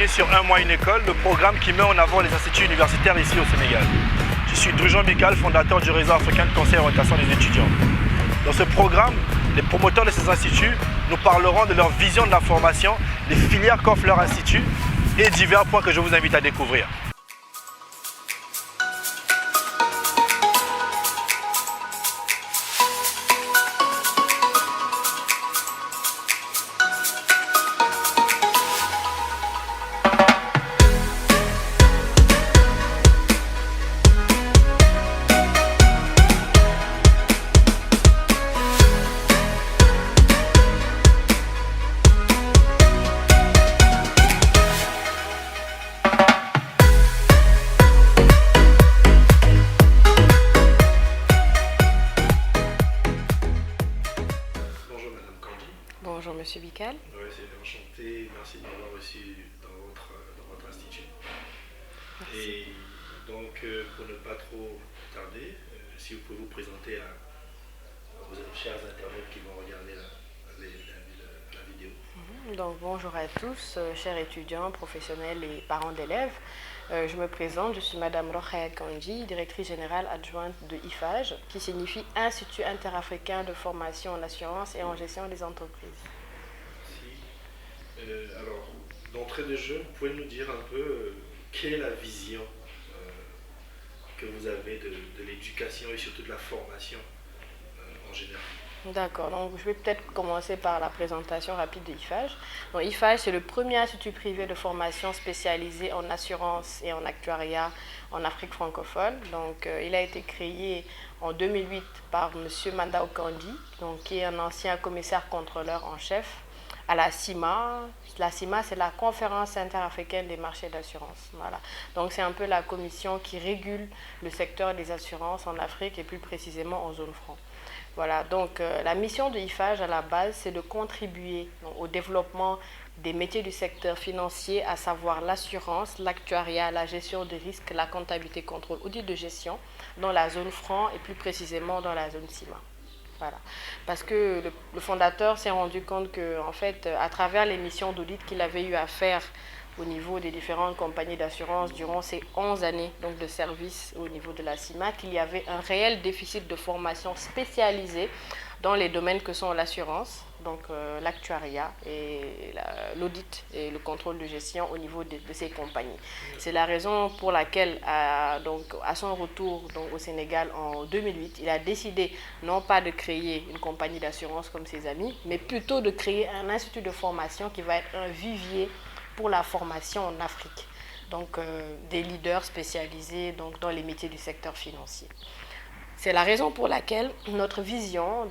sur Un mois une école, le programme qui met en avant les instituts universitaires ici au Sénégal. Je suis Drujon Bikal, fondateur du réseau africain de conseil et orientation des étudiants. Dans ce programme, les promoteurs de ces instituts nous parleront de leur vision de la formation, des filières qu'offre leur institut et divers points que je vous invite à découvrir. Bonjour Monsieur Bikal. Oui, c'est enchanté. Merci de m'avoir reçu dans votre institut. Merci. Et donc, pour ne pas trop tarder, si vous pouvez vous présenter à vos chers internautes qui vont regarder la vidéo. Donc bonjour à tous, chers étudiants, professionnels et parents d'élèves. Je me présente, je suis Madame Rokhaya Kandji, directrice générale adjointe de IFAGE, qui signifie Institut interafricain de formation en assurance et en gestion des entreprises. Merci. Alors, d'entrée de jeu, vous pouvez nous dire un peu quelle est la vision que vous avez de l'éducation et surtout de la formation en général? D'accord, donc je vais peut-être commencer par la présentation rapide de IFAGE. Donc IFAGE, c'est le premier institut privé de formation spécialisé en assurance et en actuariat en Afrique francophone. Donc il a été créé en 2008 par M. Mandao Kandi, donc, qui est un ancien commissaire contrôleur en chef à la CIMA. La CIMA, c'est la Conférence interafricaine des marchés d'assurance. Voilà. Donc c'est un peu la commission qui régule le secteur des assurances en Afrique et plus précisément en zone franc. Voilà, donc la mission de IFAGE à la base, c'est de contribuer au développement des métiers du secteur financier, à savoir l'assurance, l'actuariat, la gestion des risques, la comptabilité, contrôle, audit de gestion dans la zone franc et plus précisément dans la zone CIMA. Voilà. Parce que le fondateur s'est rendu compte que, en fait, à travers les missions d'audit qu'il avait eu à faire au niveau des différentes compagnies d'assurance durant ces 11 années donc, de service au niveau de la CIMA, qu'il y avait un réel déficit de formation spécialisée dans les domaines que sont l'assurance, donc l'actuariat et l'audit et le contrôle de gestion au niveau de ces compagnies. C'est la raison pour laquelle, à son retour donc, au Sénégal en 2008, il a décidé non pas de créer une compagnie d'assurance comme ses amis, mais plutôt de créer un institut de formation qui va être un vivier pour la formation en Afrique, donc des leaders spécialisés donc, dans les métiers du secteur financier. C'est la raison pour laquelle notre vision,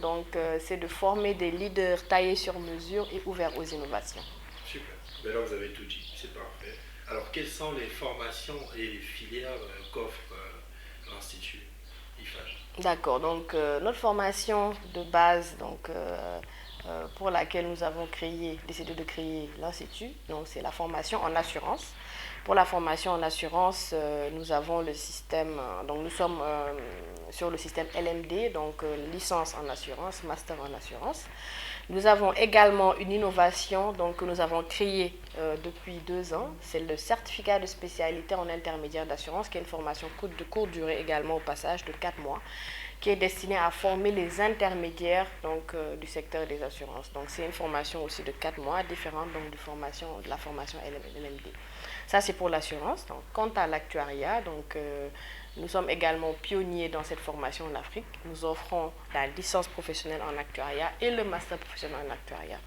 c'est de former des leaders taillés sur mesure et ouverts aux innovations. Super. Ben là, vous avez tout dit. C'est parfait. Alors, quelles sont les formations et les filières qu'offre l'Institut IFAGE? D'accord. Donc, notre formation de base, pour laquelle nous avons décidé de créer l'Institut, donc c'est la formation en assurance. Pour la formation en assurance, nous avons le système, donc nous sommes sur le système LMD, donc licence en assurance, master en assurance. Nous avons également une innovation que nous avons créée depuis 2 ans, c'est le certificat de spécialité en intermédiaire d'assurance, qui est une formation de courte durée également au passage de 4 mois, qui est destinée à former les intermédiaires du secteur des assurances. Donc c'est une formation aussi de 4 mois, différente donc, de la formation LMD. Ça, c'est pour l'assurance. Quant à l'actuariat, nous sommes également pionniers dans cette formation en Afrique. Nous offrons la licence professionnelle en actuariat et le master professionnel en actuariat.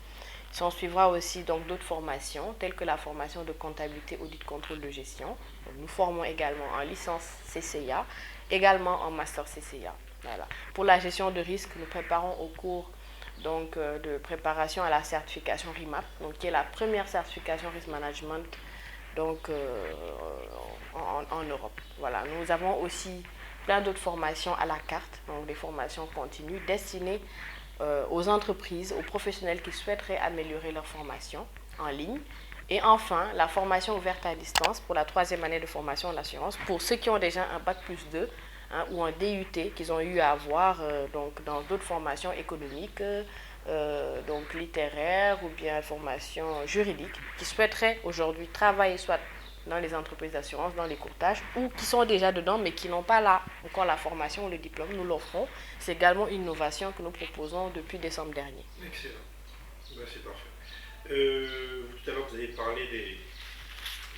Il s'en suivra aussi d'autres formations, telles que la formation de comptabilité, audit, contrôle de gestion. Donc, nous formons également en licence CCIA, également en master CCIA. Voilà. Pour la gestion de risque, nous préparons au cours de préparation à la certification RIMAP, qui est la première certification risk management en Europe. Voilà. Nous avons aussi plein d'autres formations à la carte, donc des formations continues destinées aux entreprises, aux professionnels qui souhaiteraient améliorer leur formation en ligne. Et enfin, la formation ouverte à distance pour la 3e année de formation en assurance, pour ceux qui ont déjà un Bac+2 ou un DUT qu'ils ont eu à avoir dans d'autres formations économiques, donc littéraires ou bien formation juridique, qui souhaiteraient aujourd'hui travailler soit dans les entreprises d'assurance, dans les courtages, ou qui sont déjà dedans, mais qui n'ont pas là encore la formation ou le diplôme, nous l'offrons. C'est également une innovation que nous proposons depuis décembre dernier. Excellent. Ben, c'est parfait. Tout à l'heure, vous avez parlé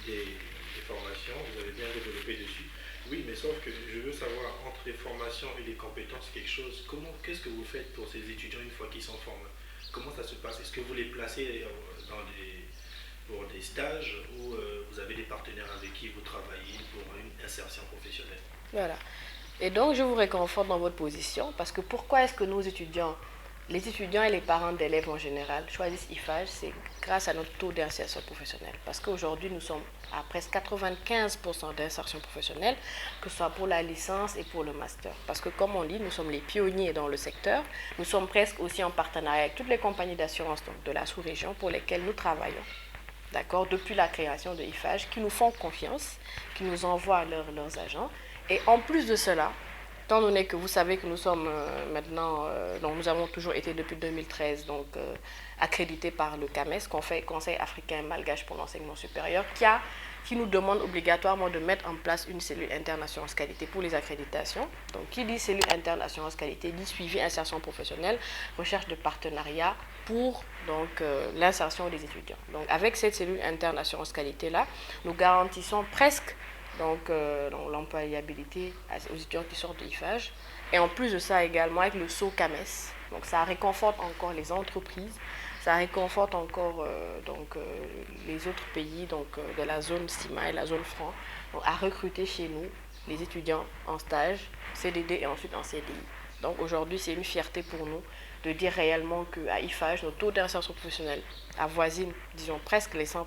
des formations, vous avez bien développé dessus. Oui, mais sauf que je veux savoir, entre les formations et les compétences, qu'est-ce que vous faites pour ces étudiants une fois qu'ils sont formés? Comment ça se passe? Est-ce que vous les placez pour des stages ou vous avez des partenaires avec qui vous travaillez pour une insertion professionnelle? Voilà. Et donc, je vous réconforte dans votre position, parce que pourquoi est-ce que les étudiants et les parents d'élèves en général choisissent IFAGE? C'est grâce à notre taux d'insertion professionnelle. Parce qu'aujourd'hui, nous sommes à presque 95% d'insertion professionnelle, que ce soit pour la licence et pour le master. Parce que comme on dit, nous sommes les pionniers dans le secteur. Nous sommes presque aussi en partenariat avec toutes les compagnies d'assurance de la sous-région pour lesquelles nous travaillons. D'accord, depuis la création de IFAGE, qui nous font confiance, qui nous envoient leurs agents. Et en plus de cela, étant donné que vous savez que nous sommes maintenant, donc nous avons toujours été depuis 2013 accrédités par le CAMES, Conseil africain malgache pour l'enseignement supérieur, qui nous demande obligatoirement de mettre en place une cellule interne assurance qualité pour les accréditations. Donc qui dit cellule interne assurance qualité dit suivi insertion professionnelle, recherche de partenariat pour l'insertion des étudiants. Donc avec cette cellule interne assurance qualité là, nous garantissons presque l'employabilité aux étudiants qui sortent de IFAGE. Et en plus de ça également avec le SO CAMES. Donc ça réconforte encore les entreprises, ça réconforte encore les autres pays de la zone CIMA et la zone franc à recruter chez nous les étudiants en stage, CDD et ensuite en CDI. Donc aujourd'hui c'est une fierté pour nous de dire réellement qu'à IFAGE, notre taux d'insertion professionnelle avoisine, disons, presque les 100%.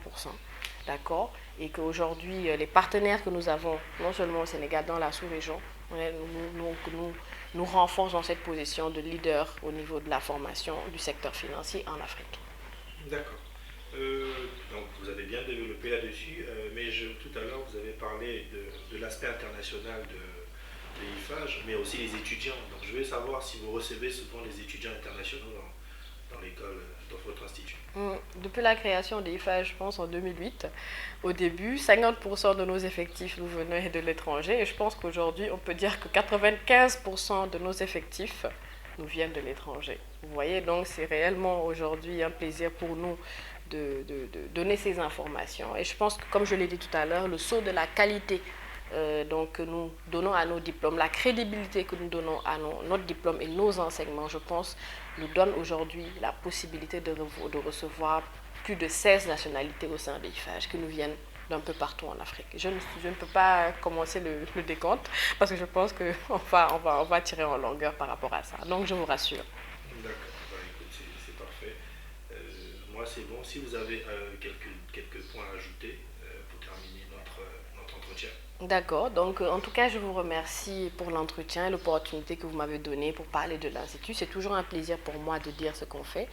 D'accord, et qu'aujourd'hui, les partenaires que nous avons, non seulement au Sénégal, dans la sous-région, nous renforcent dans cette position de leader au niveau de la formation du secteur financier en Afrique. D'accord. Donc vous avez bien développé là-dessus, mais tout à l'heure, vous avez parlé de l'aspect international de l'IFAGE, mais aussi les étudiants. Donc je veux savoir si vous recevez souvent les étudiants internationaux dans l'école, dans votre institut. Depuis la création des IFAGE, je pense en 2008, au début, 50% de nos effectifs nous venaient de l'étranger et je pense qu'aujourd'hui, on peut dire que 95% de nos effectifs nous viennent de l'étranger. Vous voyez, donc c'est réellement aujourd'hui un plaisir pour nous de donner ces informations. Et je pense que, comme je l'ai dit tout à l'heure, le saut de la qualité que nous donnons à nos diplômes, la crédibilité que nous donnons à notre diplôme et nos enseignements, je pense, nous donne aujourd'hui la possibilité de recevoir plus de 16 nationalités au sein des IFAGE qui nous viennent d'un peu partout en Afrique. Je ne peux pas commencer le décompte parce que je pense qu'on va tirer en longueur par rapport à ça. Donc je vous rassure. D'accord, bah, écoute, c'est parfait. Moi c'est bon. Si vous avez quelques points à ajouter pour terminer notre entretien. D'accord, donc en tout cas je vous remercie pour l'entretien, l'opportunité que vous m'avez donnée pour parler de l'Institut. C'est toujours un plaisir pour moi de dire ce qu'on fait.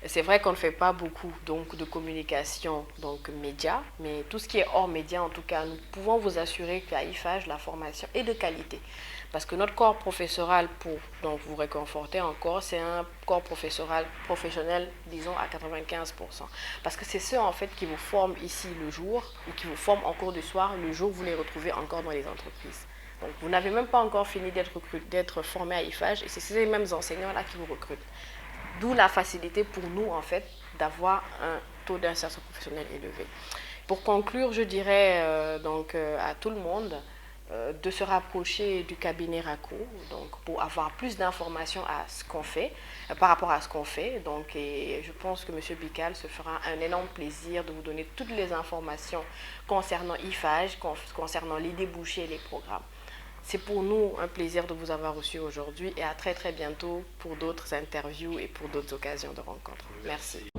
C'est vrai qu'on ne fait pas beaucoup de communication média, mais tout ce qui est hors média en tout cas, nous pouvons vous assurer qu'à IFAGE la formation est de qualité. Parce que notre corps professoral, pour vous réconforter encore, c'est un corps professoral professionnel, disons, à 95%. Parce que c'est ceux, en fait, qui vous forment ici le jour, ou qui vous forment en cours du soir, le jour où vous les retrouvez encore dans les entreprises. Donc, vous n'avez même pas encore fini d'être formé à IFAGE, et c'est ces mêmes enseignants-là qui vous recrutent. D'où la facilité pour nous, en fait, d'avoir un taux d'insertion professionnelle élevé. Pour conclure, je dirais à tout le monde, de se rapprocher du cabinet RACO pour avoir plus d'informations à ce qu'on fait, par rapport à ce qu'on fait. Et je pense que M. Bikal se fera un énorme plaisir de vous donner toutes les informations concernant IFAGE, concernant les débouchés et les programmes. C'est pour nous un plaisir de vous avoir reçu aujourd'hui et à très très bientôt pour d'autres interviews et pour d'autres occasions de rencontres. Merci.